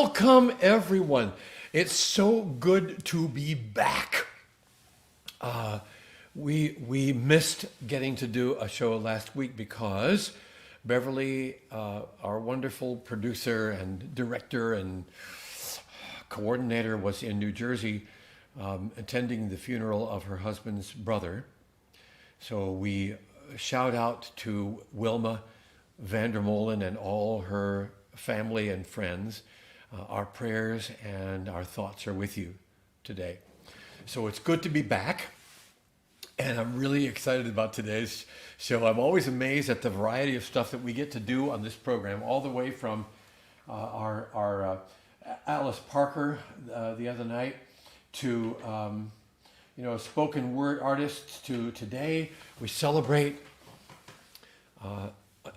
Welcome, everyone. It's so good to be back. We missed getting to do a show last week because Beverly, our wonderful producer and director and coordinator, was in New Jersey attending the funeral of her husband's brother. So we shout out to Wilma Vandermolen and all her family and friends. Our prayers and our thoughts are with you today. So it's good to be back, and I'm really excited about today's show. I'm always amazed at the variety of stuff that we get to do on this program, all the way from our Alice Parker the other night to spoken word artists, to today we celebrate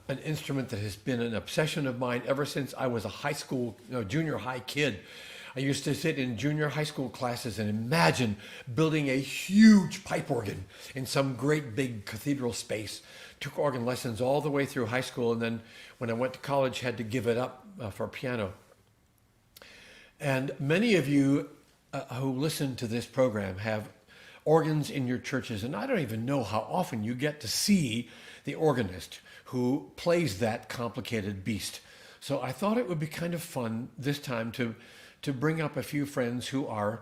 an instrument that has been an obsession of mine ever since I was a junior high kid. I used to sit in junior high school classes and imagine building a huge pipe organ in some great big cathedral space. Took organ lessons all the way through high school, and then when I went to college, had to give it up for piano. And many of you who listen to this program have organs in your churches, and I don't even know how often you get to see the organist who plays that complicated beast. So I thought it would be kind of fun this time to bring up a few friends who are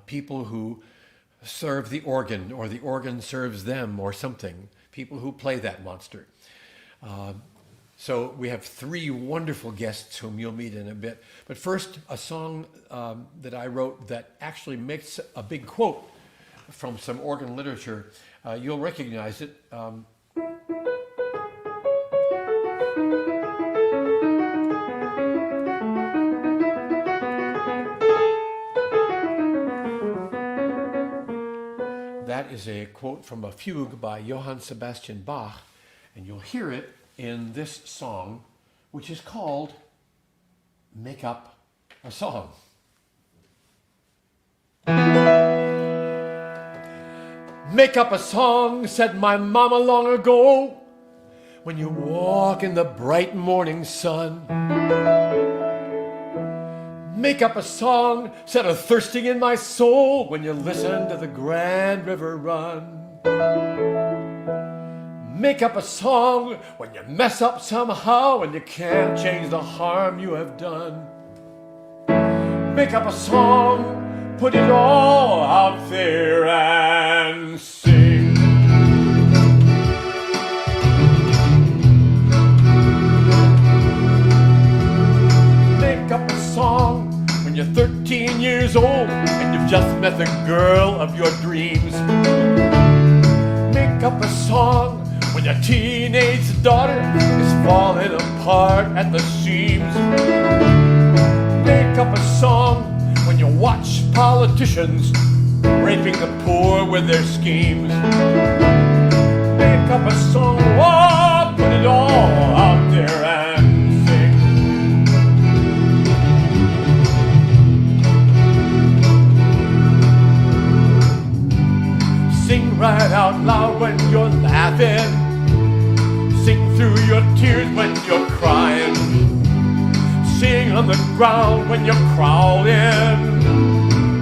people who serve the organ, or the organ serves them, or something. People who play that monster. So we have three wonderful guests whom you'll meet in a bit. But first, a song that I wrote that actually makes a big quote from some organ literature. You'll recognize it. That is a quote from a fugue by Johann Sebastian Bach, and you'll hear it in this song, which is called Make Up a Song. Make up a song, said my mama long ago, when you walk in the bright morning sun. Make up a song, set a thirsting in my soul, when you listen to the grand river run. Make up a song when you mess up somehow and you can't change the harm you have done. Make up a song, put it all out there and sing. Make up a song when you're 13 years old and you've just met the girl of your dreams. Make up a song when your teenage daughter is falling apart at the seams. Make up a song when you watch politicians raping the poor with their schemes. Make up a song, oh, put it all out there and sing. Sing right out loud when you're laughing. Sing through your tears when you're crying. Sing on the ground when you're crawling.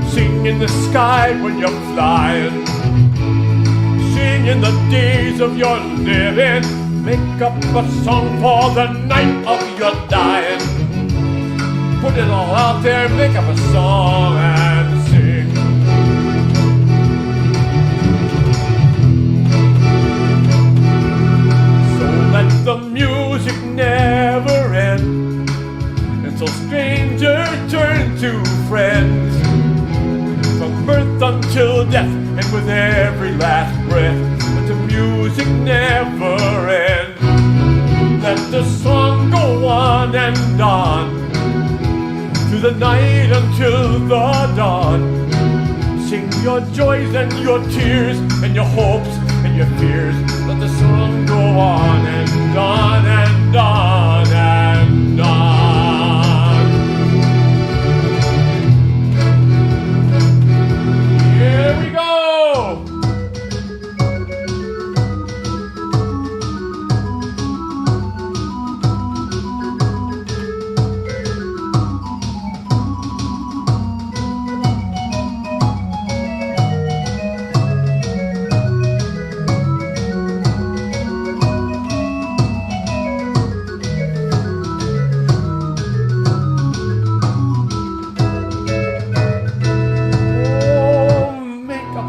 Sing in the sky when you're flying. Sing in the days of your living. Make up a song for the night of your dying. Put it all out there, make up a song and sing. Let the music never end until strangers turn to friends. From birth until death and with every last breath, let the music never end. Let the song go on and on through the night until the dawn. Sing your joys and your tears and your hopes and your fears. Let the song go on and on and on and on. Here we go!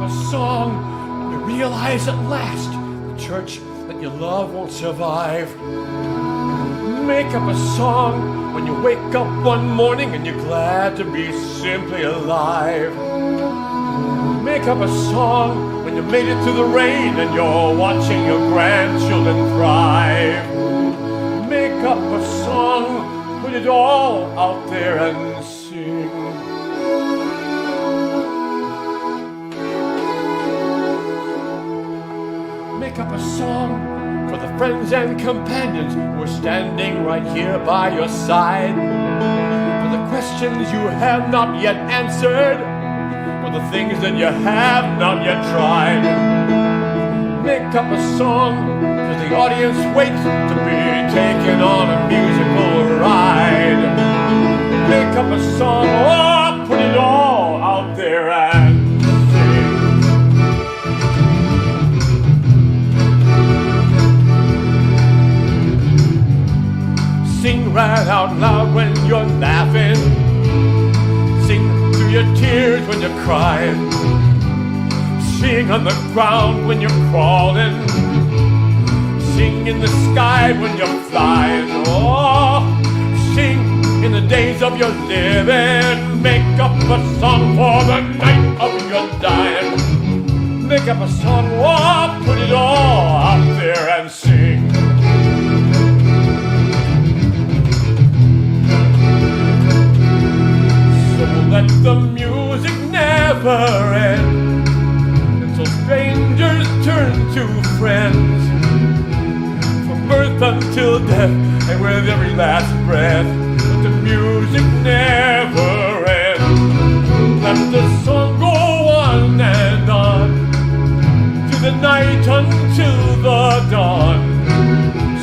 a song when you realize at last the church that you love won't survive. Make up a song when you wake up one morning and you're glad to be simply alive. Make up a song when you made it through the rain and you're watching your grandchildren thrive. Make up a song, put it all out there and sing. Make up a song for the friends and companions who are standing right here by your side. For the questions you have not yet answered, for the things that you have not yet tried. Make up a song, cause the audience waits to be taken on a musical ride. Make up a song, oh, put it all out there and sing right out loud when you're laughing. Sing through your tears when you're crying. Sing on the ground when you're crawling. Sing in the sky when you're flying. Oh, sing in the days of your living. Make up a song for the night of your dying. Make up a song, oh, put it all out there and sing. Let the music never end until strangers turn to friends. From birth until death and with every last breath, let the music never end. Let the song go on and on through the night until the dawn.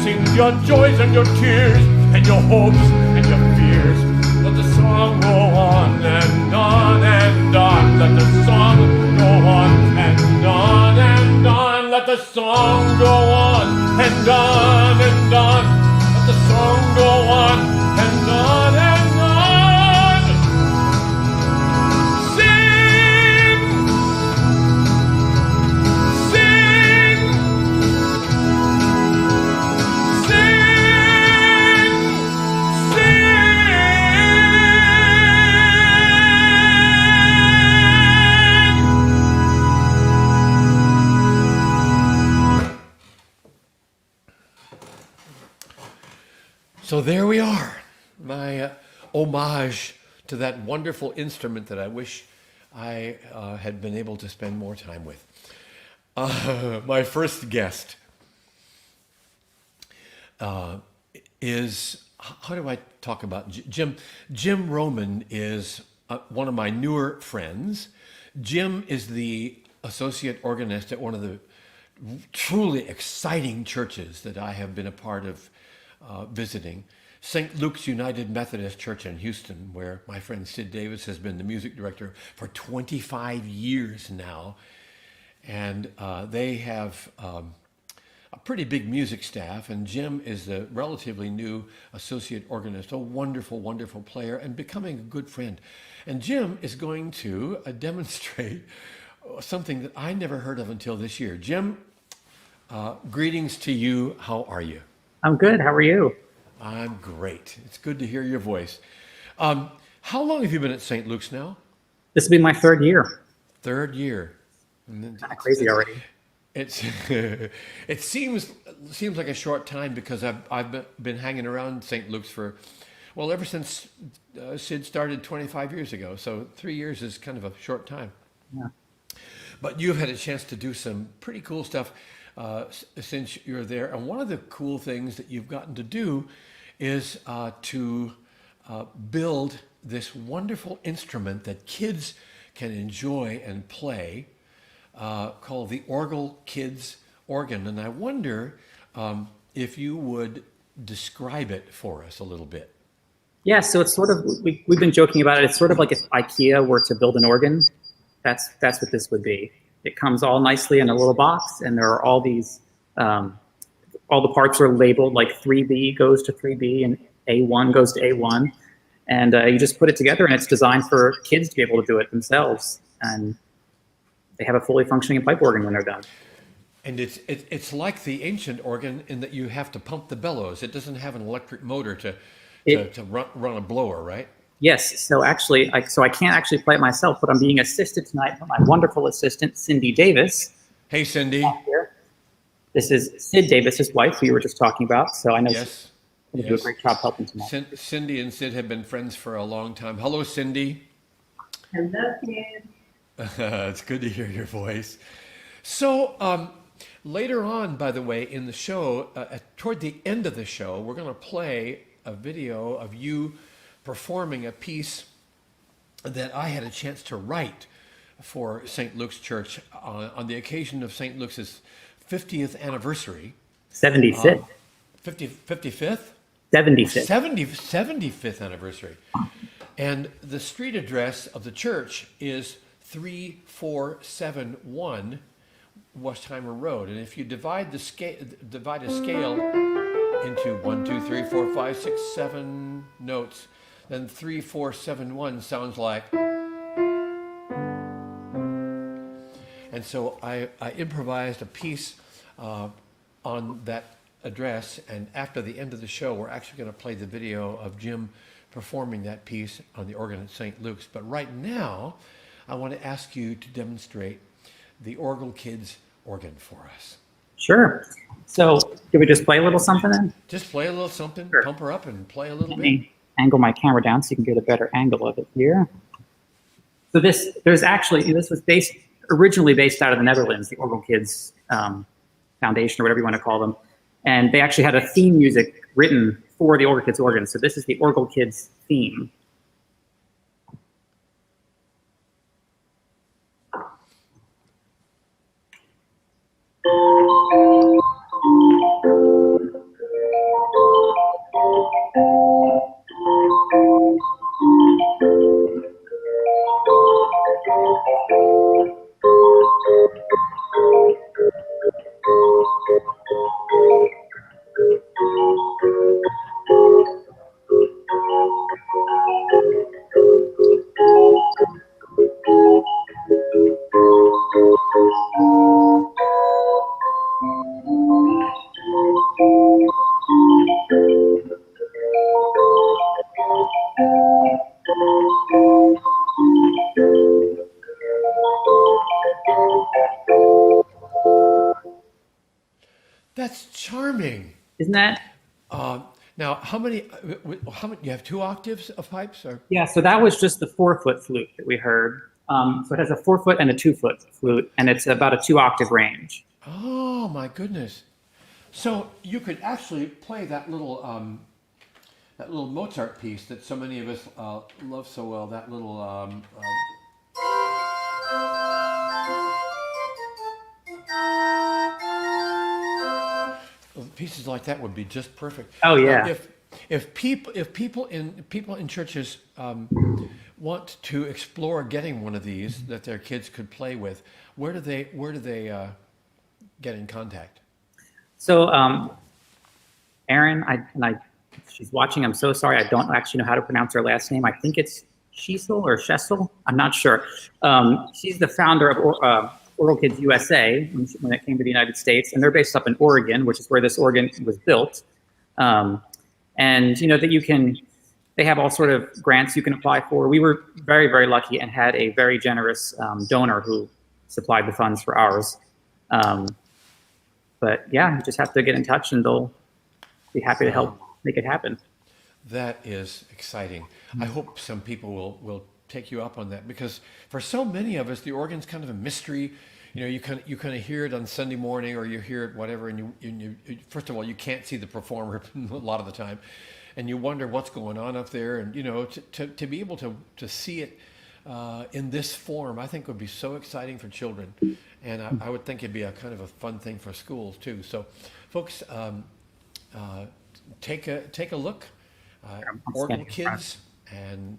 Sing your joys and your tears and your hopes and your fears. Let the song go on and on and on. Let the song go on and on and on. Let the song go on and on and on. Let the song go on and on and on. Sing, sing, sing, sing. So there we are, my homage to that wonderful instrument that I wish I had been able to spend more time with. My first guest is, how do I talk about Jim? Jim Roman is one of my newer friends. Jim is the associate organist at one of the truly exciting churches that I have been a part of visiting, St. Luke's United Methodist Church in Houston, where my friend Sid Davis has been the music director for 25 years now. And they have a pretty big music staff, and Jim is the relatively new associate organist, a wonderful, wonderful player, and becoming a good friend. And Jim is going to demonstrate something that I never heard of until this year. Jim, greetings to you. How are you? I'm good. How are you? I'm great. It's good to hear your voice. How long have you been at St. Luke's now? This will be my third year. Third year. Kind of crazy already. It's it seems like a short time because I've been hanging around St. Luke's for, well, ever since Sid started 25 years ago. So 3 years is kind of a short time. Yeah. But you've had a chance to do some pretty cool stuff since you're there. And one of the cool things that you've gotten to do is to build this wonderful instrument that kids can enjoy and play, called the Orgel Kids Organ. And I wonder if you would describe it for us a little bit. Yeah, so it's sort of, we've been joking about it. It's sort of like if IKEA were to build an organ. That's what this would be. It comes all nicely in a little box, and there are all these, all the parts are labeled, like 3B goes to 3B and A1 goes to A1. And you just put it together, and it's designed for kids to be able to do it themselves. And they have a fully functioning pipe organ when they're done. And it's like the ancient organ in that you have to pump the bellows. It doesn't have an electric motor to run a blower, right? Yes. So actually, I can't actually play it myself, but I'm being assisted tonight by my wonderful assistant, Cindy Davis. Hey, Cindy. Here. This is Sid Davis's wife, who you were just talking about. So I know she's going to do a great job helping tonight. Cindy and Sid have been friends for a long time. Hello, Cindy. Hello, Sid. It's good to hear your voice. So later on, by the way, in the show, toward the end of the show, we're going to play a video of you performing a piece that I had a chance to write for St. Luke's Church on the occasion of St. Luke's 50th anniversary. 75th. 55th? 75th. 75th anniversary. And the street address of the church is 3471 Westheimer Road. And if you divide a scale into 1, 2, 3, 4, 5, 6, 7 notes, then 3471 sounds like. And so I improvised a piece on that address, and after the end of the show, we're actually going to play the video of Jim performing that piece on the organ at St. Luke's. But right now, I want to ask you to demonstrate the Orgel Kids organ for us. Sure. So, did we just play a little something then? Just play a little something, sure. Pump her up and play a little Let bit. me angle my camera down so you can get a better angle of it here. So this was originally based out of the Netherlands, the Orgel Kids Foundation, or whatever you want to call them. And they actually had a theme music written for the Orgel Kids organ. So this is the Orgel Kids theme. That's charming. Isn't that? Now, how many, you have 2 octaves of pipes? Or? Yeah, so that was just the 4-foot flute that we heard. So it has a 4-foot and a 2-foot flute, and it's about a 2-octave range. Oh, my goodness. So you could actually play that little Mozart piece that so many of us love so well, that little... pieces like that would be just perfect. Oh yeah. If people in churches want to explore getting one of these that their kids could play with, where do they get in contact? So Erin, she's watching. I'm so sorry. I don't actually know how to pronounce her last name. I think it's Schessel or Schessel. I'm not sure. She's the founder of Orgel Kids USA when it came to the United States, and they're based up in Oregon, which is where this organ was built. And you know that they have all sort of grants you can apply for. We were very, very lucky and had a very generous donor who supplied the funds for ours. But yeah, you just have to get in touch and they'll be happy to help make it happen. That is exciting. I hope some people will take you up on that, because for so many of us, the organ's kind of a mystery. You know, you kind of hear it on Sunday morning, or you hear it whatever, and you first of all, you can't see the performer a lot of the time, and you wonder what's going on up there. And you know, to be able to see it in this form, I think would be so exciting for children, and I would think it'd be a kind of a fun thing for schools too. So, folks, take a look, Orgel Kids, and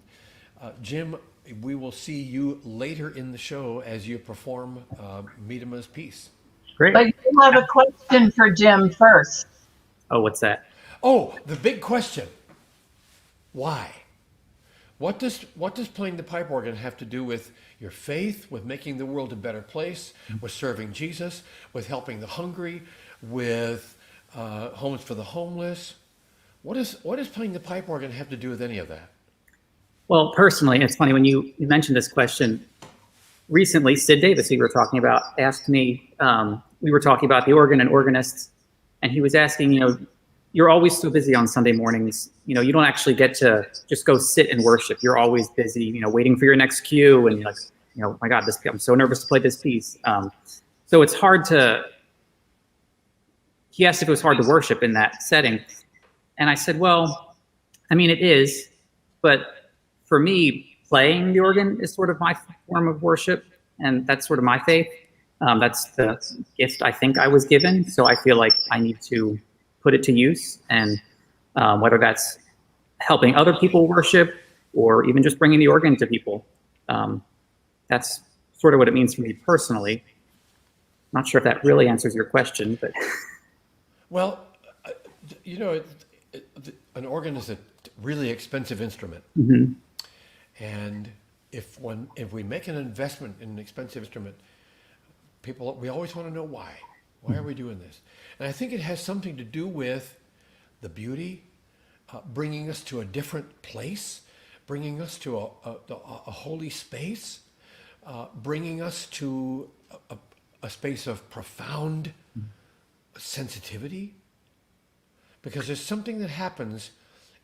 Jim, we will see you later in the show as you perform Medema's piece. Great. But you have a question for Jim first. Oh, what's that? Oh, the big question. Why? What does playing the pipe organ have to do with your faith, with making the world a better place, with serving Jesus, with helping the hungry, with homes for the homeless? What does playing the pipe organ have to do with any of that? Well, personally, it's funny when you mentioned this question. Recently, Sid Davis, who we were talking about, asked me, we were talking about the organ and organists, and he was asking, you're always so busy on Sunday mornings, you don't actually get to just go sit and worship. You're always busy, waiting for your next cue, and you're like, oh my God, I'm so nervous to play this piece. So it's hard he asked if it was hard to worship in that setting. And I said, well, I mean, it is, but for me, playing the organ is sort of my form of worship, and that's sort of my faith. That's the gift I think I was given, so I feel like I need to put it to use, and whether that's helping other people worship or even just bringing the organ to people. That's sort of what it means for me personally. Not sure if that really answers your question, but... Well, an organ is a really expensive instrument. Mm-hmm. And if we make an investment in an expensive instrument, we always want to know why. Why are we doing this? And I think it has something to do with the beauty, bringing us to a different place, bringing us to a holy space, bringing us to a space of profound sensitivity. Because there's something that happens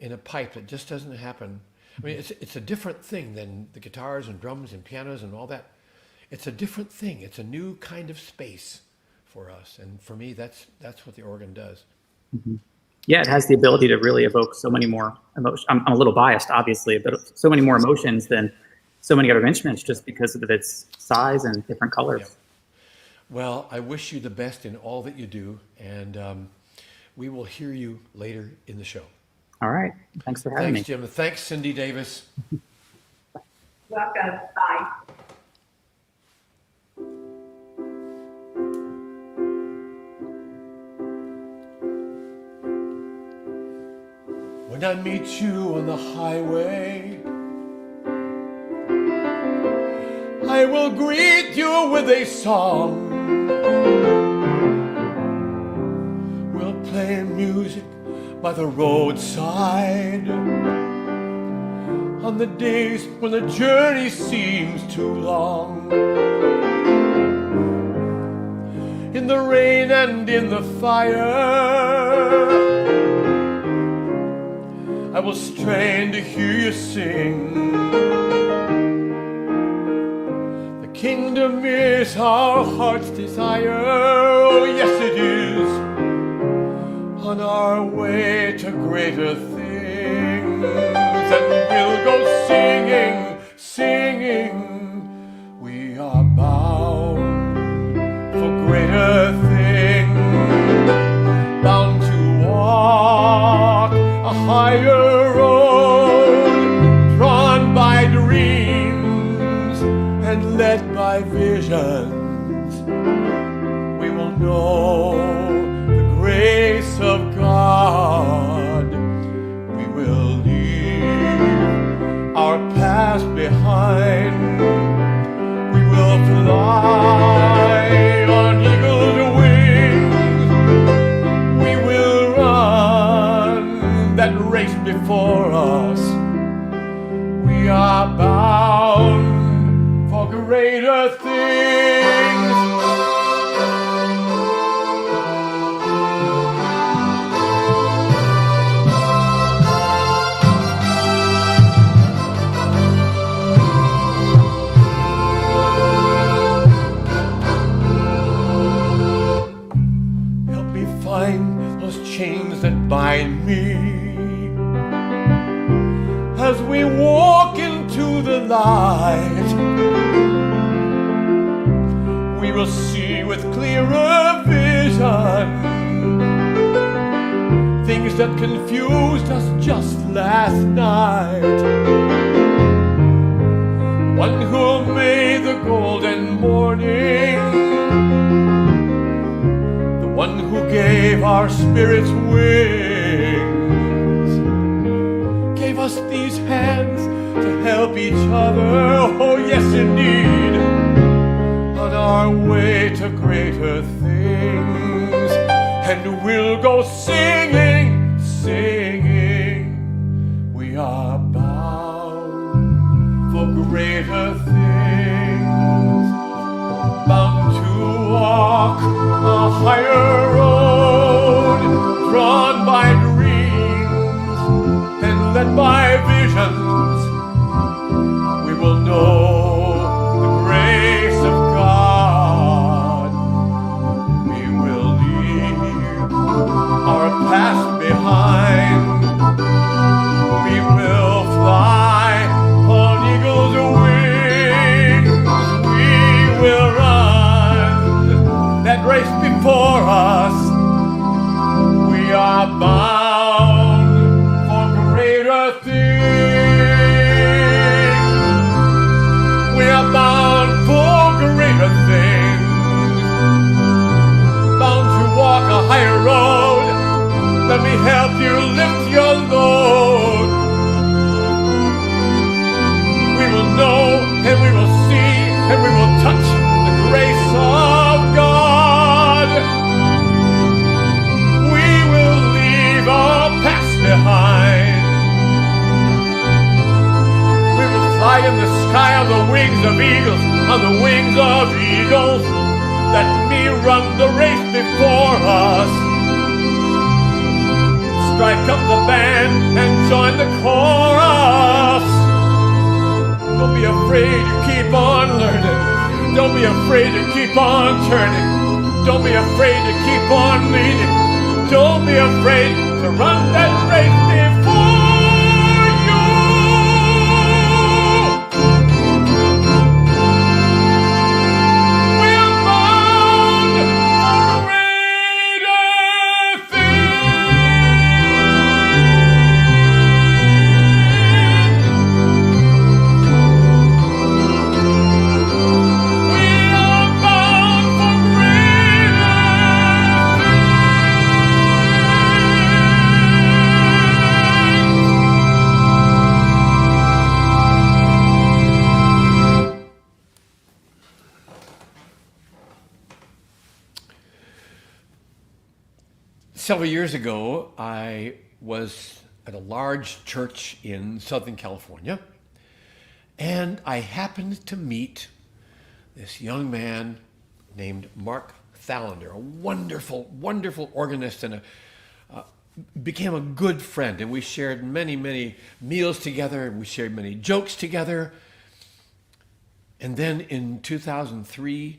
in a pipe that just doesn't happen. I mean, it's a different thing than the guitars and drums and pianos and all that. It's a different thing. It's a new kind of space for us. And for me, that's what the organ does. Mm-hmm. Yeah, it has the ability to really evoke so many more emotions. I'm a little biased, obviously, but so many more emotions than so many other instruments just because of its size and different colors. Yeah. Well, I wish you the best in all that you do. And we will hear you later in the show. All right. Thanks for having me. Thanks, Jim. Thanks, Cindy Davis. Welcome. Bye. When I meet you on the highway, I will greet you with a song. We'll play music by the roadside on the days when the journey seems too long. In the rain and in the fire, I will strain to hear you sing. The kingdom is our heart's desire, oh yes it is. On our way to greater things, and we'll go singing, singing. We are bound for greater things, bound to walk a higher road, drawn by dreams and led by visions. We will know the grace of God. We will leave our past behind. We will fly on eagle's wings. We will run that race before us. We are bound for greater things. Help me find those chains that bind me as we walk into the light. We will see with clearer vision things that confused us just last night. One who made the golden morning, the one who gave our spirits wings, gave us these hands to help each other, oh yes indeed, on our way to greater things. And we'll go singing, singing, we are bound for greater things, bound to walk a higher road, drawn by dreams and led by visions. We will know the grace of God. We will leave our past behind. We will fly on eagle's wings. We will run that race before us. We are bound for greater things. We are bound for greater things. Bound to walk a higher road. Let me help you lift your load. We will know and we will see and we will touch the grace of God. We will leave our past behind. We will fly in the sky on the wings of eagles, on the wings of eagles. Let me run the race before us. Strike up the band and join the chorus. Don't be afraid to keep on learning. Don't be afraid to keep on turning. Don't be afraid to keep on leading. Don't be afraid to run that race before you. We're bound for greater Several years ago, I was at a large church in Southern California, and I happened to meet this young man named Mark Thallander, a wonderful, wonderful organist, and became a good friend. And we shared many, many meals together, and we shared many jokes together. And then in 2003,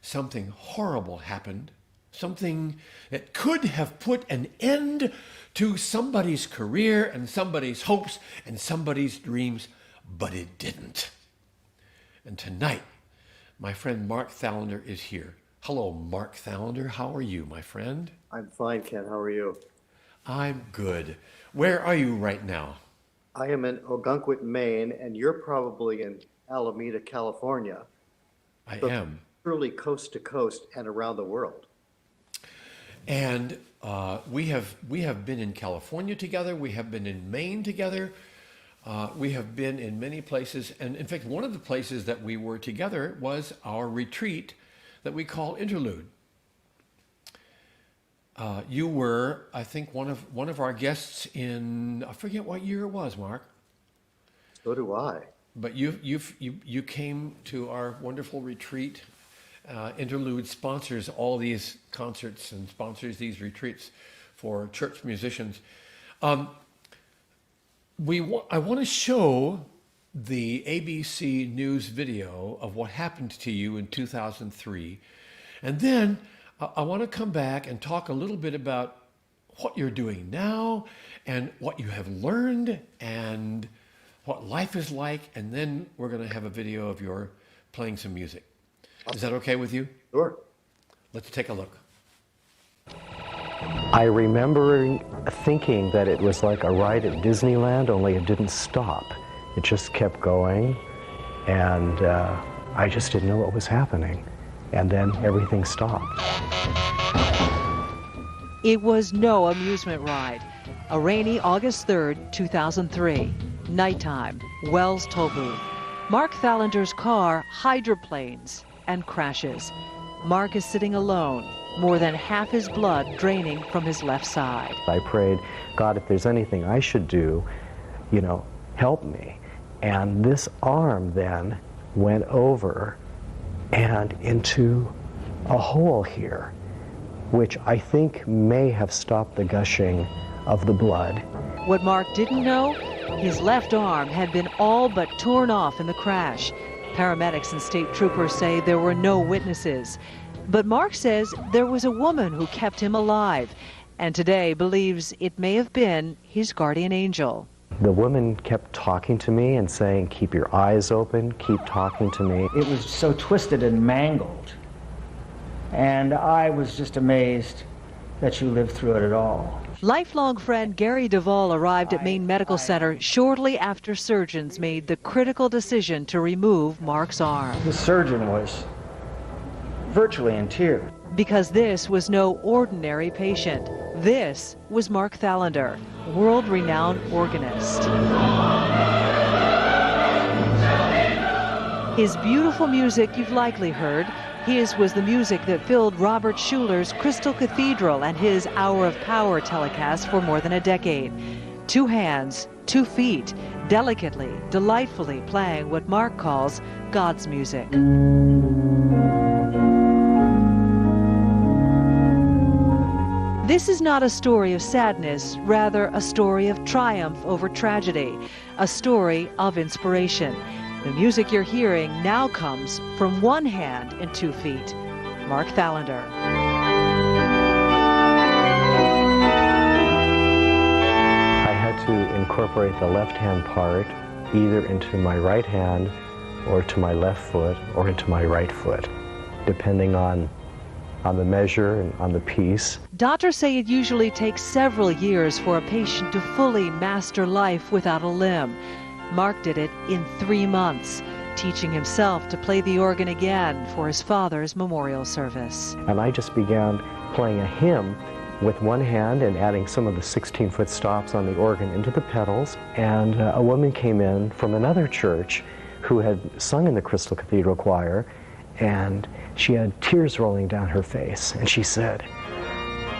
something horrible happened. Something that could have put an end to somebody's career and somebody's hopes and somebody's dreams, but it didn't. And tonight, my friend Mark Thallander is here. Hello, Mark Thallander. How are you, my friend? I'm fine, Ken. How are you? I'm good. Where are you right now? I am in Ogunquit, Maine, and you're probably in Alameda, California. I but am. Truly coast to coast and around the world. And we have been in California together. We have been in Maine together. We have been in many places. And in fact, one of the places that we were together was our retreat that we call Interlude. You were, I think, one of our guests in, I forget what year it was, Mark. So do I. But you came to our wonderful retreat. Interlude sponsors all these concerts and sponsors these retreats for church musicians. I want to show the ABC News video of what happened to you in 2003. And then I want to come back and talk a little bit about what you're doing now and what you have learned and what life is like. And then we're going to have a video of your playing some music. Is that okay with you? Sure. Let's take a look. I remember thinking that it was like a ride at Disneyland, only it didn't stop. It just kept going, and I just didn't know what was happening. And then everything stopped. It was no amusement ride. A rainy August 3rd, 2003. Nighttime, Wells toll booth. Mark Thallander's car hydroplanes and crashes. Mark is sitting alone, more than half his blood draining from his left side. I prayed, God, if there's anything I should do, help me. And this arm then went over and into a hole here, which I think may have stopped the gushing of the blood. What Mark didn't know, his left arm had been all but torn off in the crash. Paramedics and state troopers say there were no witnesses. But Mark says there was a woman who kept him alive, and today believes it may have been his guardian angel. The woman kept talking to me and saying, keep your eyes open, keep talking to me. It was so twisted and mangled, and I was just amazed that you lived through it at all. Lifelong friend Gary Duvall arrived at Maine Medical Center shortly after surgeons made the critical decision to remove Mark's arm. The surgeon was virtually in tears. Because this was no ordinary patient. This was Mark Thallander, world-renowned organist. His beautiful music you've likely heard. His was the music that filled Robert Schuller's Crystal Cathedral and his Hour of Power telecast for more than a decade. 2 hands, 2 feet, delicately, delightfully playing what Mark calls God's music. This is not a story of sadness, rather a story of triumph over tragedy, a story of inspiration. The music you're hearing now comes from 1 hand and 2 feet. Mark Thallander. I had to incorporate the left-hand part either into my right hand or to my left foot or into my right foot, depending on the measure and on the piece. Doctors say it usually takes several years for a patient to fully master life without a limb. Mark did it in 3 months, teaching himself to play the organ again for his father's memorial service. And I just began playing a hymn with 1 hand and adding some of the 16-foot stops on the organ into the pedals. And a woman came in from another church who had sung in the Crystal Cathedral choir, and she had tears rolling down her face. And she said,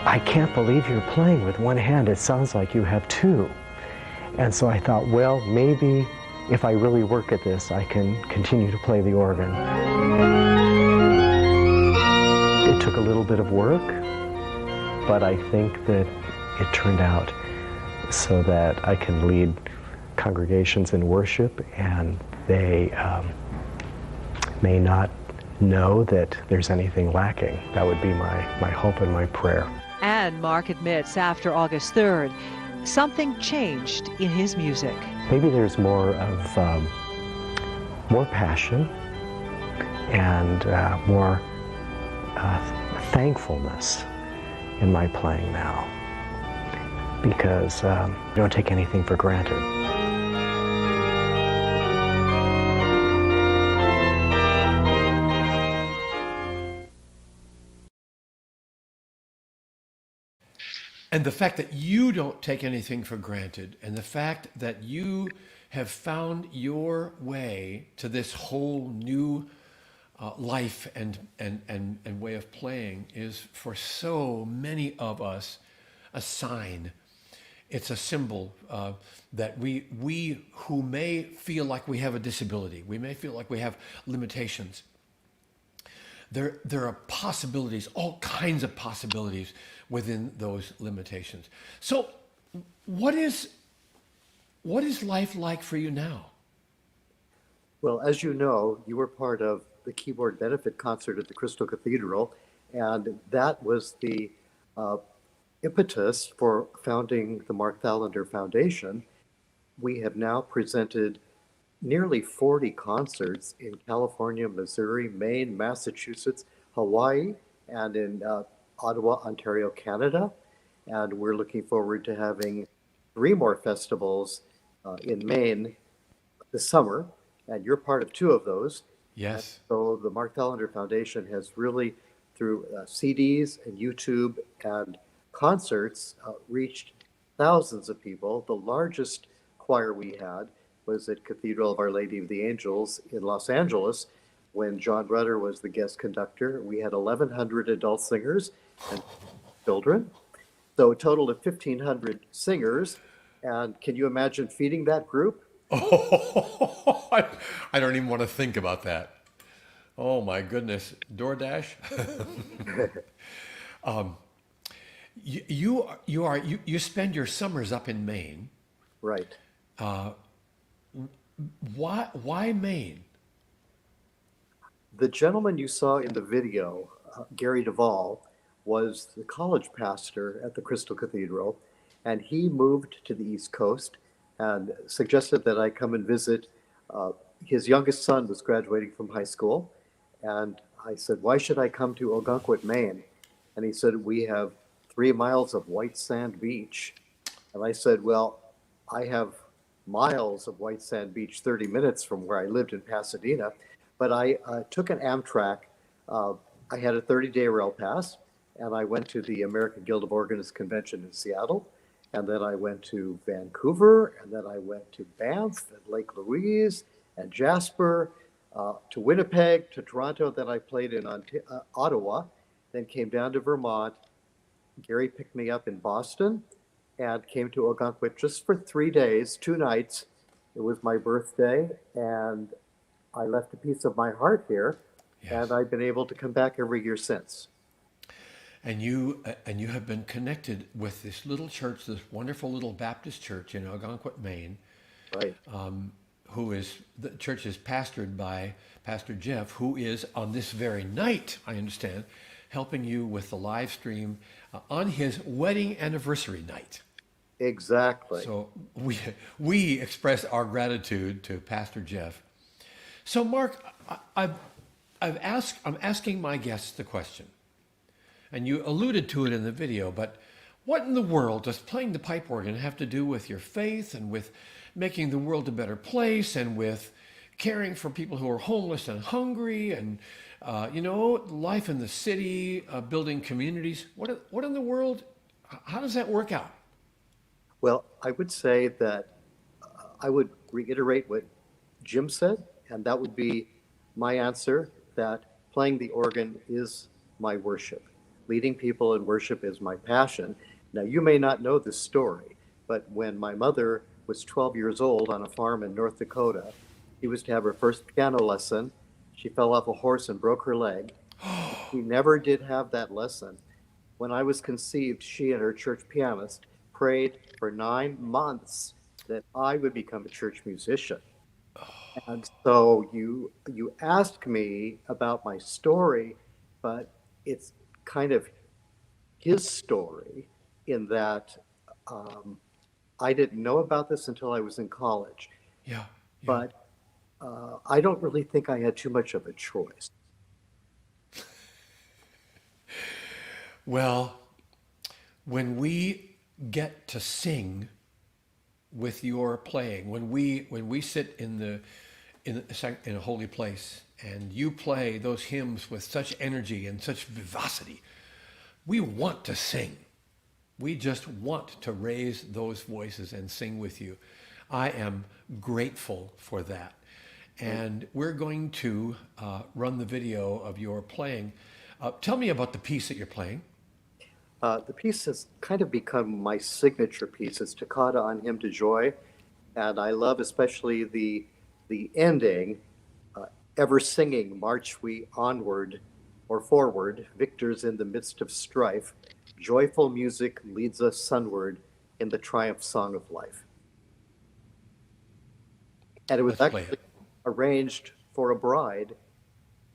I can't believe you're playing with 1 hand. It sounds like you have 2. And so I thought, well, maybe if I really work at this, I can continue to play the organ. It took a little bit of work, but I think that it turned out so that I can lead congregations in worship, and they may not know that there's anything lacking. That would be my hope and my prayer. And Mark admits after August 3rd, something changed in his music. Maybe there's more of more passion and more thankfulness in my playing now, because I don't take anything for granted. And the fact that you don't take anything for granted, and the fact that you have found your way to this whole new life and way of playing is for so many of us a sign. It's a symbol that we who may feel like we have a disability, we may feel like we have limitations. There are possibilities, all kinds of possibilities within those limitations. So what is life like for you now? Well, as you know, you were part of the keyboard benefit concert at the Crystal Cathedral, and that was the impetus for founding the Mark Thallander Foundation. We have now presented nearly 40 concerts in California, Missouri, Maine, Massachusetts, Hawaii, and in Ottawa, Ontario, Canada. And we're looking forward to having 3 more festivals in Maine this summer, and you're part of 2 of those. Yes. And so the Mark Thallander Foundation has really, through CDs and YouTube and concerts, reached thousands of people. The largest choir we had was at Cathedral of Our Lady of the Angels in Los Angeles when John Rutter was the guest conductor. We had 1,100 adult singers and children, so a total of 1,500 singers. And can you imagine feeding that group? Oh, I don't even want to think about that. Oh my goodness, DoorDash. You spend your summers up in Maine. Right. Why Maine? The gentleman you saw in the video, Gary Duvall, was the college pastor at the Crystal Cathedral, and he moved to the East Coast and suggested that I come and visit. His youngest son was graduating from high school, and I said, "Why should I come to Ogunquit, Maine?" And he said, "We have 3 miles of white sand beach." And I said, "Well, I have miles of white sand beach 30 minutes from where I lived in Pasadena." But I took an Amtrak. I had a 30-day rail pass, and I went to the American Guild of Organists Convention in Seattle, and then I went to Vancouver, and then I went to Banff and Lake Louise and Jasper, to Winnipeg, to Toronto. Then I played in Ottawa, then came down to Vermont. Gary picked me up in Boston and came to Ogunquit just for 3 days, 2 nights. It was my birthday, and I left a piece of my heart here, and I've been able to come back every year since. And you have been connected with this little church, this wonderful little Baptist church in Ogunquit, Maine. Right. The church is pastored by Pastor Jeff, who is on this very night, I understand, helping you with the live stream on his wedding anniversary night. Exactly. So we express our gratitude to Pastor Jeff. So Mark, I'm asking my guests the question, and you alluded to it in the video, but what in the world does playing the pipe organ have to do with your faith and with making the world a better place and with caring for people who are homeless and hungry and life in the city, building communities? What in the world? How does that work out? Well, I would say that I would reiterate what Jim said, and that would be my answer, that playing the organ is my worship. Leading people in worship is my passion. Now, you may not know this story, but when my mother was 12 years old on a farm in North Dakota, she was to have her first piano lesson. She fell off a horse and broke her leg. She never did have that lesson. When I was conceived, she and her church pianist prayed for 9 months that I would become a church musician. And so you asked me about my story, but it's kind of his story in that I didn't know about this until I was in college. Yeah. But I don't really think I had too much of a choice. Well, when we get to sing with your playing, when we sit in a holy place and you play those hymns with such energy and such vivacity, we want to sing. We just want to raise those voices and sing with you. I am grateful for that. And we're going to run the video of your playing. Tell me about the piece that you're playing. The piece has kind of become my signature piece. It's Toccata on Hymn to Joy. And I love especially the ending, ever singing, march we onward or forward, victors in the midst of strife. Joyful music leads us sunward in the triumph song of life. And it was Let's play actually it. arranged for a bride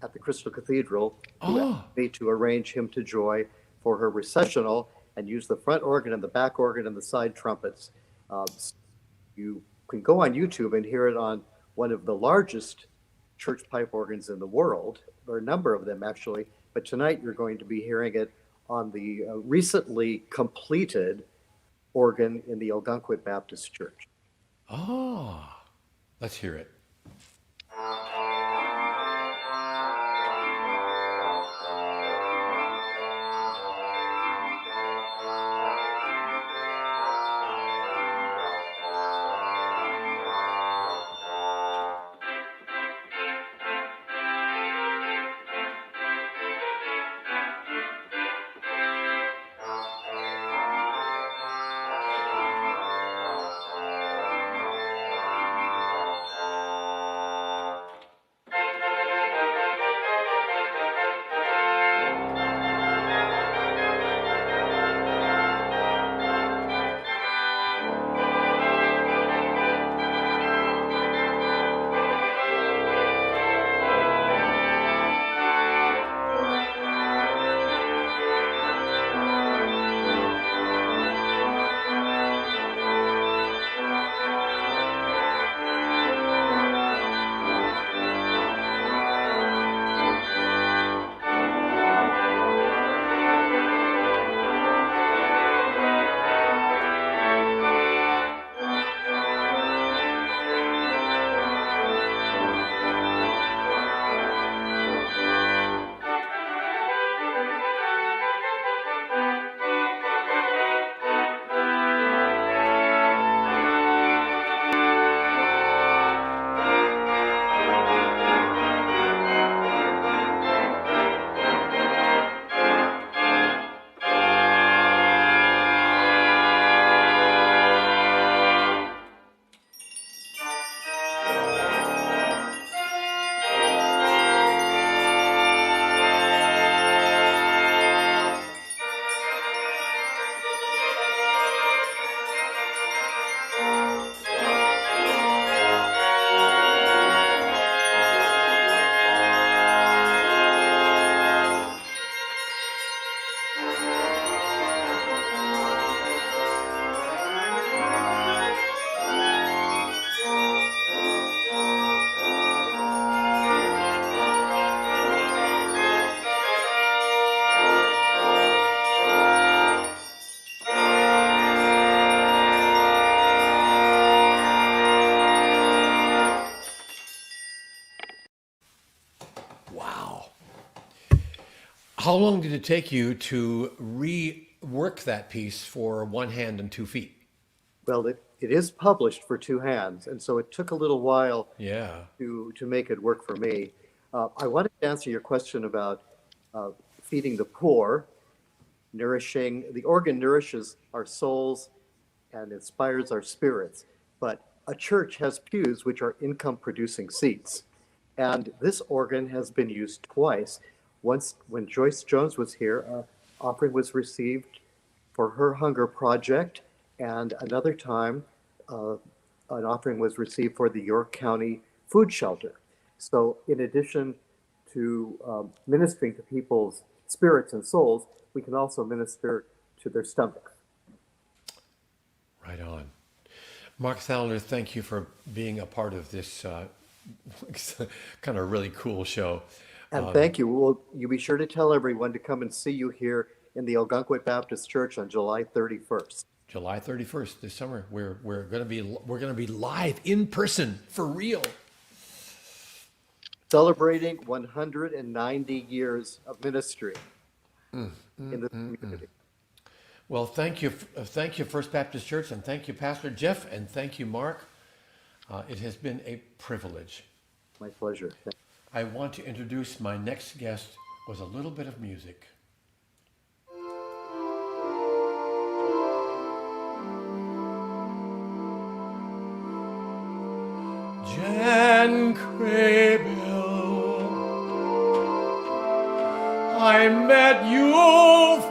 at the Crystal Cathedral who asked me to arrange Hymn to Joy for her recessional and use the front organ and the back organ and the side trumpets. You can go on YouTube and hear it on one of the largest church pipe organs in the world. There are a number of them, actually. But tonight you're going to be hearing it on the recently completed organ in the Ogunquit Baptist Church. Let's hear it. How long did it take you to rework that piece for one hand and 2 feet? Well, it is published for two hands, and so it took a little while Yeah. to make it work for me. I wanted to answer your question about feeding the poor, nourishing. The organ nourishes our souls and inspires our spirits. But a church has pews which are income-producing seats, and this organ has been used twice. Once, when Joyce Jones was here, an offering was received for her hunger project, and another time, an offering was received for the York County Food Shelter. So in addition to ministering to people's spirits and souls, we can also minister to their stomachs. Right on. Mark Thallander, thank you for being a part of this kind of really cool show. And thank you. Will you be sure to tell everyone to come and see you here in the Algonquin Baptist Church on July 31st. July 31st this summer. We're going to be live in person for real. Celebrating 190 years of ministry in the community. Well, thank you, First Baptist Church, and thank you, Pastor Jeff, and thank you, Mark. It has been a privilege. My pleasure. I want to introduce my next guest with a little bit of music. Jan Kraybill, I met you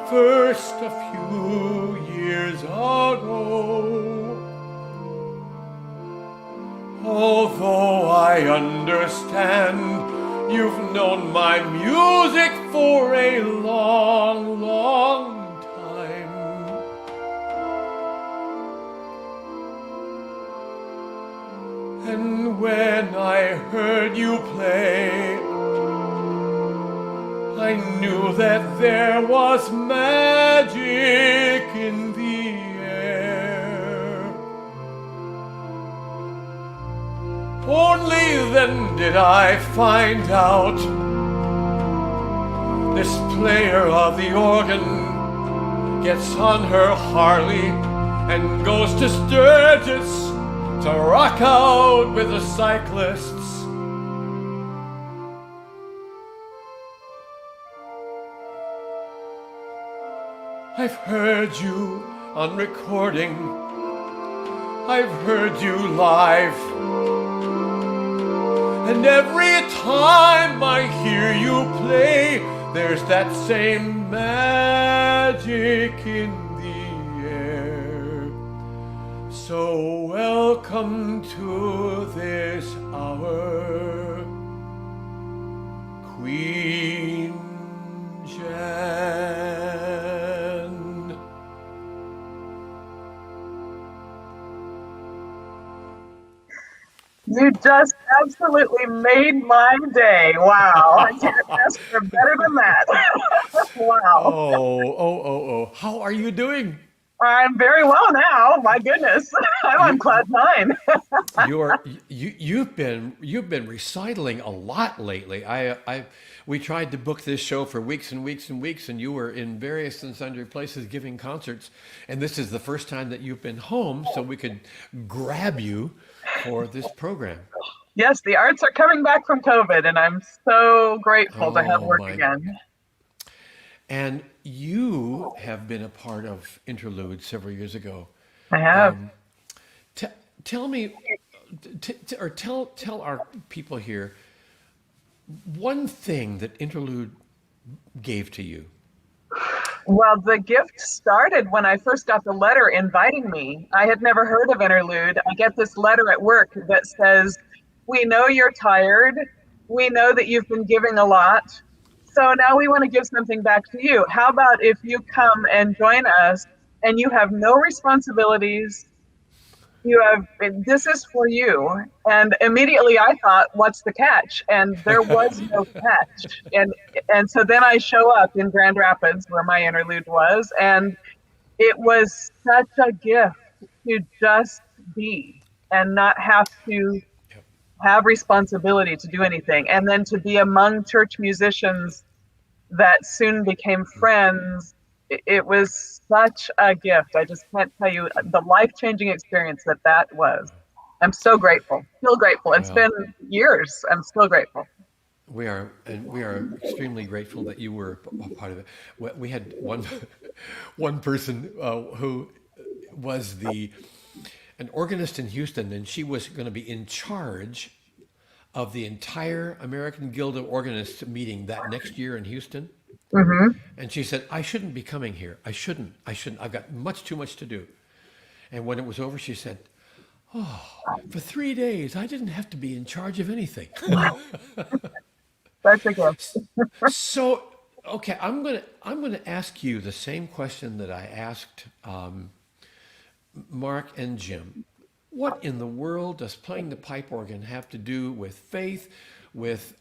first a few years ago. Although I understand you've known my music for a long, long time. And when I heard you play, I knew that there was magic in the air. Only then did I find out this player of the organ gets on her Harley and goes to Sturgis to rock out with the cyclists. I've heard you on recording. I've heard you live. And every time I hear you play, there's that same magic in the air. So welcome to this hour, Queen Jan. You just absolutely made my day. Wow. I can't ask for better than that. Wow. Oh. How are you doing? I'm very well now. My goodness. I'm on cloud nine. You've been recitaling a lot lately. We tried to book this show for weeks and weeks and weeks, and you were in various and sundry places giving concerts. And this is the first time that you've been home, so we could grab you for this program. Yes, the arts are coming back from COVID, and I'm so grateful to have work again. And you have been a part of Interlude several years ago. I have. Tell me, or tell our people here, one thing that Interlude gave to you. Well, the gift started when I first got the letter inviting me. I had never heard of Interlude. I get this letter at work that says, "We know you're tired. We know that you've been giving a lot. So now we want to give something back to you. How about if you come and join us and you have no responsibilities? This is for you." And immediately I thought, what's the catch? And there was no catch. And so then I show up in Grand Rapids where my interlude was, and it was such a gift to just be and not have to have responsibility to do anything. And then to be among church musicians that soon became friends. It was such a gift. I just can't tell you the life-changing experience that was. I'm so grateful, still grateful. It's Well, been years. I'm still grateful. we are extremely grateful that you were a part of it. We had one one person who was an organist in Houston, and she was going to be in charge of the entire American Guild of Organists meeting that next year in Houston. Hmm. And she said, I shouldn't be coming here. I shouldn't. I've got much too much to do. And when it was over, she said, oh, for 3 days, I didn't have to be in charge of anything. Such a gift. So, okay, I'm gonna ask you the same question that I asked Mark and Jim. What in the world does playing the pipe organ have to do with faith, with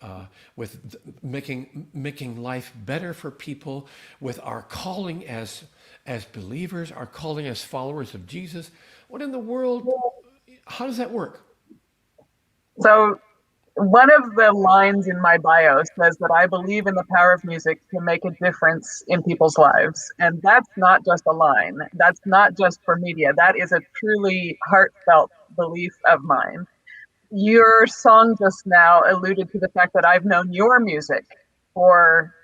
making life better for people, with our calling as believers, our calling as followers of Jesus? What in the world? How does that work? So one of the lines in my bio says that I believe in the power of music to make a difference in people's lives. And that's not just a line. That's not just for media. That is a truly heartfelt belief of mine. Your song just now alluded to the fact that I've known your music for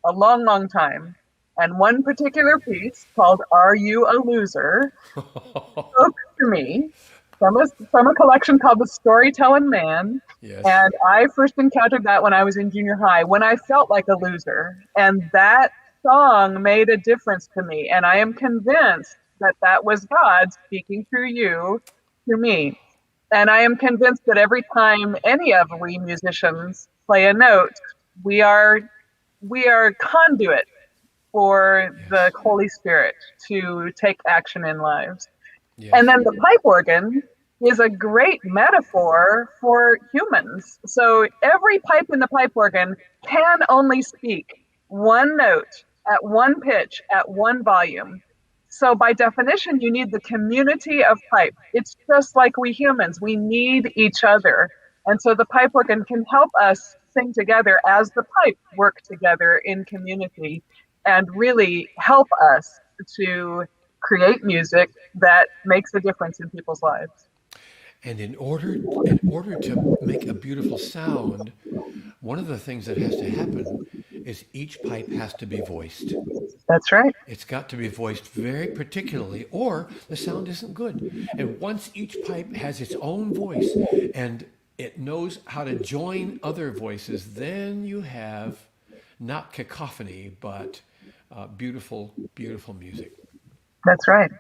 a long, long time. And one particular piece called Are You a Loser spoke to me from a collection called The Storytelling Man. Yes. And I first encountered that when I was in junior high, when I felt like a loser. And that song made a difference to me. And I am convinced that that was God speaking through you to me. And I am convinced that every time any of we musicians play a note, we are conduit for the Holy Spirit to take action in lives. Yes. And then the pipe organ is a great metaphor for humans. So every pipe in the pipe organ can only speak one note at one pitch at one volume. So by definition, you need the community of pipe. It's just like we humans, we need each other. And so the pipe organ can help us sing together as the pipe work together in community and really help us to create music that makes a difference in people's lives. And in order to make a beautiful sound, one of the things that has to happen is each pipe has to be voiced. That's right. It's got to be voiced very particularly, or the sound isn't good. And once each pipe has its own voice and it knows how to join other voices, then you have not cacophony, but beautiful, beautiful music. That's right.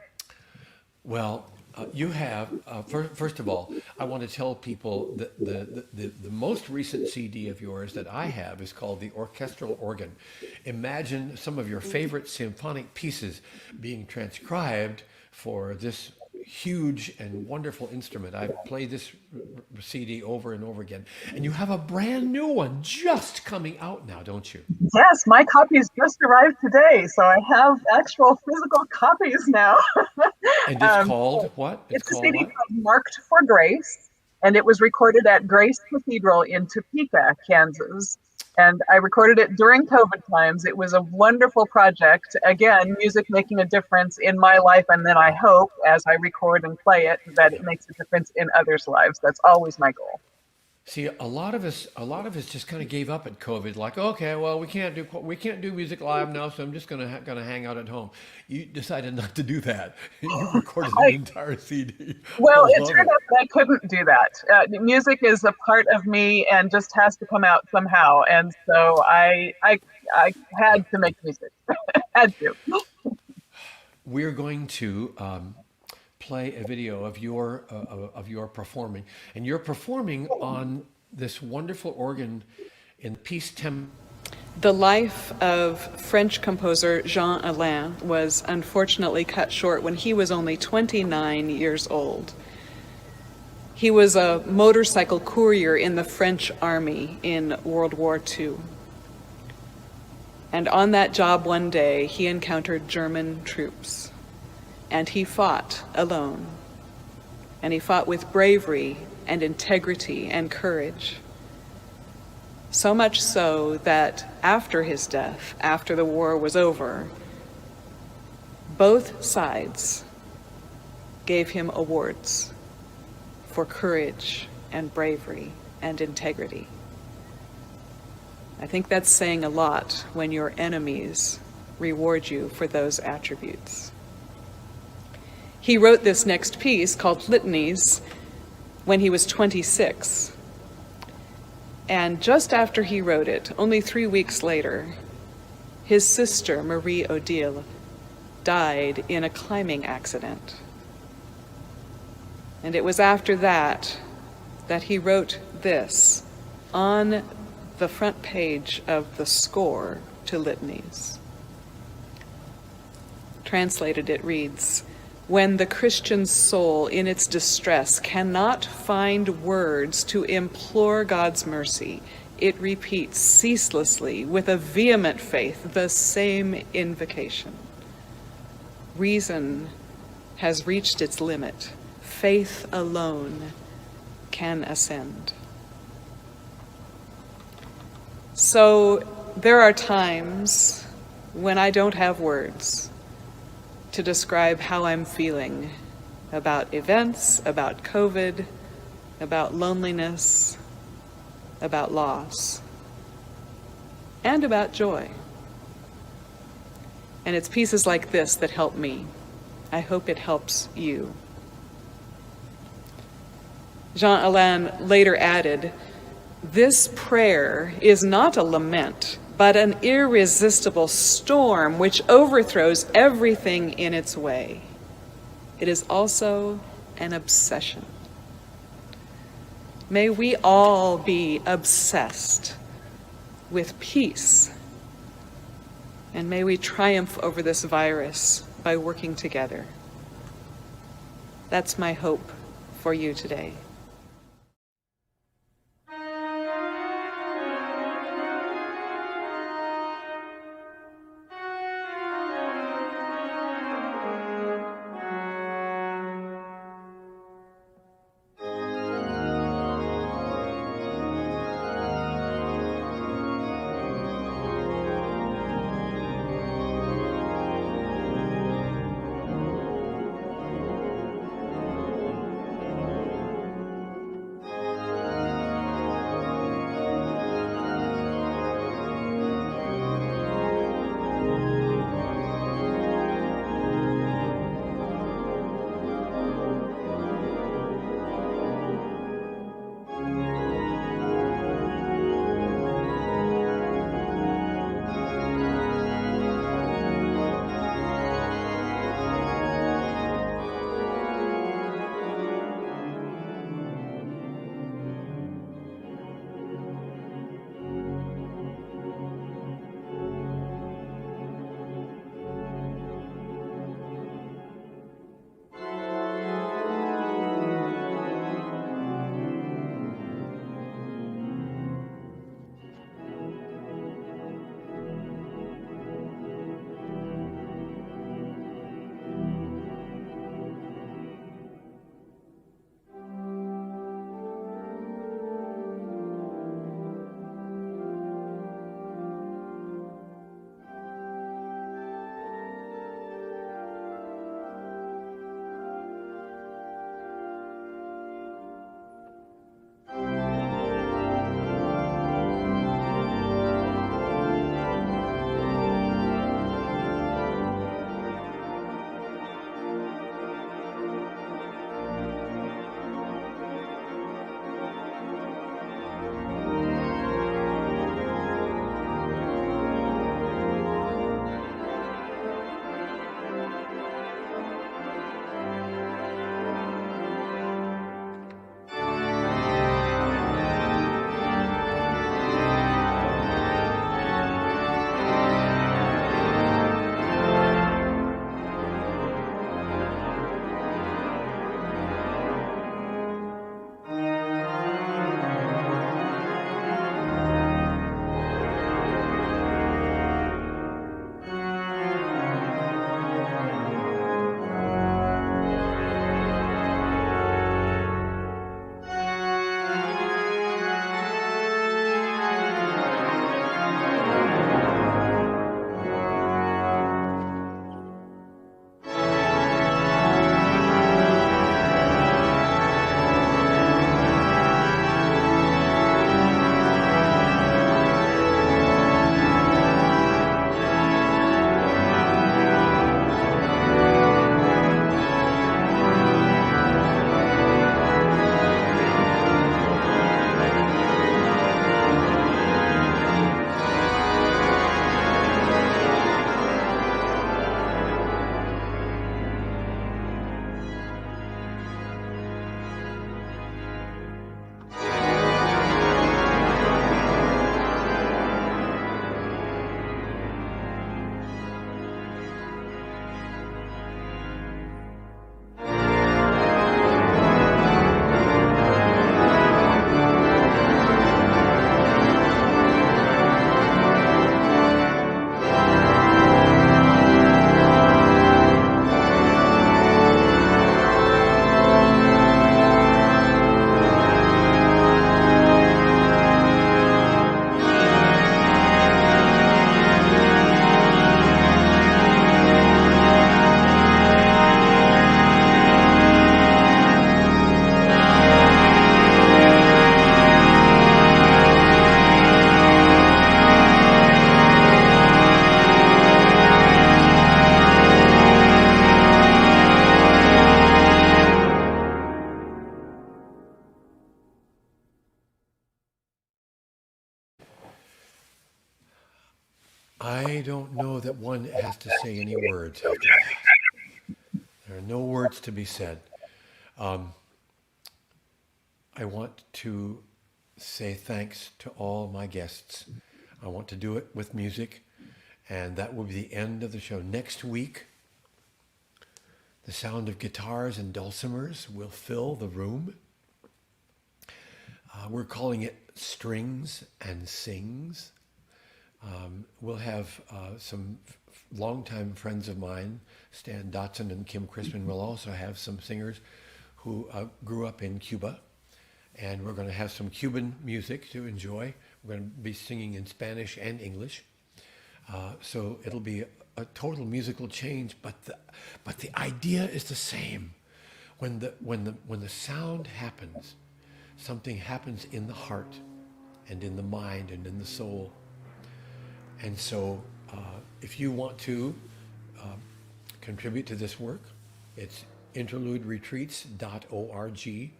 Well, you have, first of all, I want to tell people that the most recent CD of yours that I have is called The Orchestral Organ. Imagine some of your favorite symphonic pieces being transcribed for this huge and wonderful instrument. I've played this CD over and over again. And you have a brand new one just coming out now, don't you? Yes, my copies just arrived today, so I have actual physical copies now. And it's called what? It's called a CD what? called Marked for Grace, and it was recorded at Grace Cathedral in Topeka, Kansas. And I recorded it during COVID times. It was a wonderful project. Again, music making a difference in my life, and then I hope, as I record and play it, that it makes a difference in others' lives. That's always my goal. See, a lot of us just kind of gave up at COVID. Like, okay, well, we can't do music live now, so I'm just gonna hang out at home. You decided not to do that. You recorded an entire CD. Well, I it love turned out that I couldn't do that. Music is a part of me and just has to come out somehow. And so I had to make music. Had to. We're going to play a video of your performing, and you're performing on this wonderful organ in Peace Temple. The life of French composer Jean Alain was unfortunately cut short when he was only 29 years old. He was a motorcycle courier in the French army in World War II. And on that job one day, he encountered German troops. And he fought alone. And he fought with bravery and integrity and courage. So much so that after his death, after the war was over, both sides gave him awards for courage and bravery and integrity. I think that's saying a lot when your enemies reward you for those attributes. He wrote this next piece called Litanies when he was 26. And just after he wrote it, only 3 weeks later, his sister, Marie Odile, died in a climbing accident. And it was after that that he wrote this on the front page of the score to Litanies. Translated, it reads, "When the Christian soul in its distress cannot find words to implore God's mercy, it repeats ceaselessly with a vehement faith the same invocation. Reason has reached its limit. Faith alone can ascend." So there are times when I don't have words to describe how I'm feeling about events, about COVID, about loneliness, about loss, and about joy. And it's pieces like this that help me. I hope it helps you. Jean Alain later added, "This prayer is not a lament, but an irresistible storm which overthrows everything in its way. It is also an obsession." May we all be obsessed with peace, and may we triumph over this virus by working together. That's my hope for you today. I don't know that one has to say any words after that. There are no words to be said. I want to say thanks to all my guests. I want to do it with music, and that will be the end of the show. Next week, the sound of guitars and dulcimers will fill the room. We're calling it Strings and Sings. We'll have some longtime friends of mine, Stan Dotson and Kim Crispin. We'll also have some singers who grew up in Cuba. And we're going to have some Cuban music to enjoy. We're going to be singing in Spanish and English. So it'll be a total musical change, but the idea is the same. When the sound happens, something happens in the heart and in the mind and in the soul. And so if you want to contribute to this work, it's interluderetreats.org.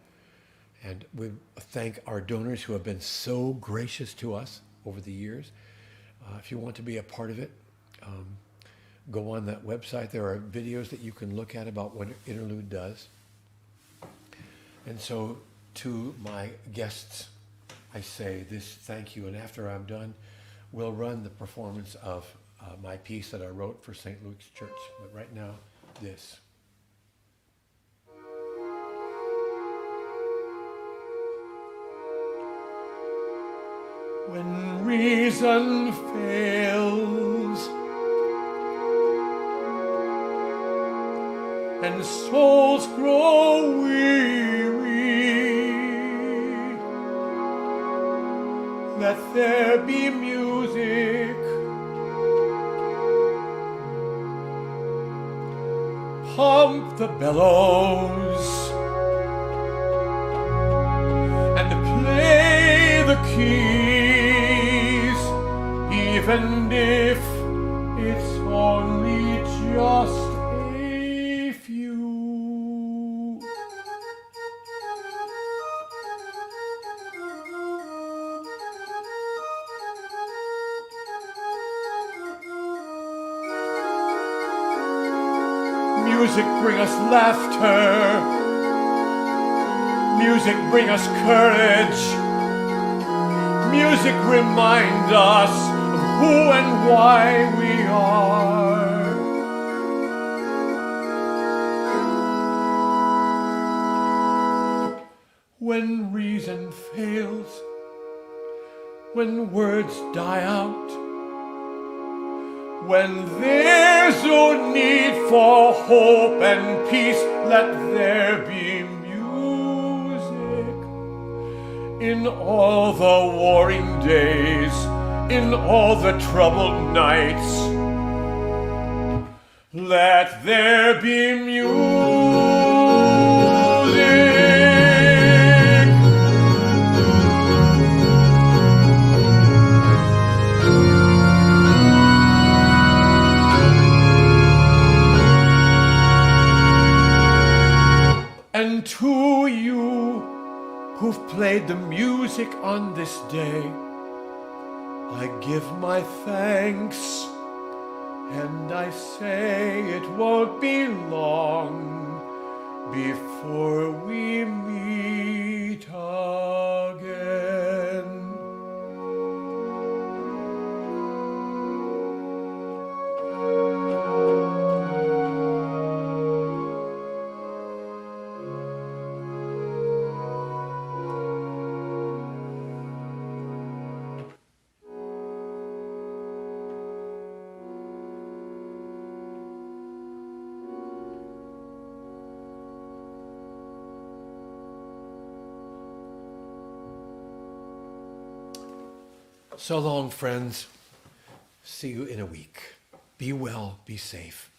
And we thank our donors who have been so gracious to us over the years. If you want to be a part of it, go on that website. There are videos that you can look at about what Interlude does. And so to my guests, I say this thank you. And after I'm done, we'll run the performance of my piece that I wrote for St. Luke's Church. But right now, this. When reason fails and souls grow weary, let there be music. Pump the bellows and play the keys, even if it's only just a few. Music bring us laughter. Music bring us courage. Music remind us of who and why we are. When reason fails, when words die out, when there's no need for hope and peace, let there be music. In all the warring days, in all the troubled nights, let there be music. And to you who've played the music on this day, I give my thanks, and I say it won't be long before we meet again. So long, friends. See you in a week. Be well, be safe.